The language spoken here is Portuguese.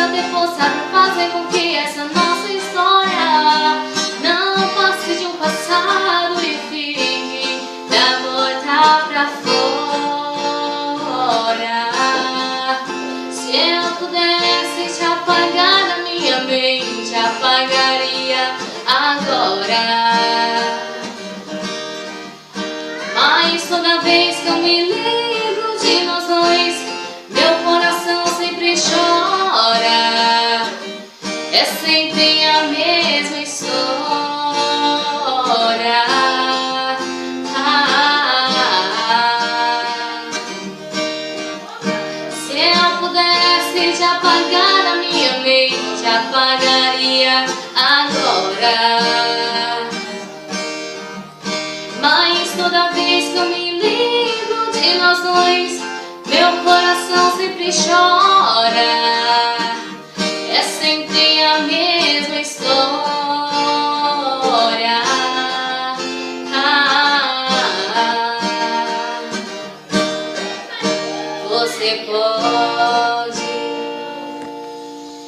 nada ter força pra fazer com que essa nossa história não passe de um passado e fique da porta pra fora. Se eu pudesse te apagar da minha mente, apagaria agora. Mas toda vez que eu me lembro de nós dois, meu coração sempre chora. É sempre a mesma história. Se eu pudesse te apagar da minha mente, apagaria agora. Mas toda vez que eu me lembro de nós dois, meu coração sempre chora. É sempre a mesma história. Você pode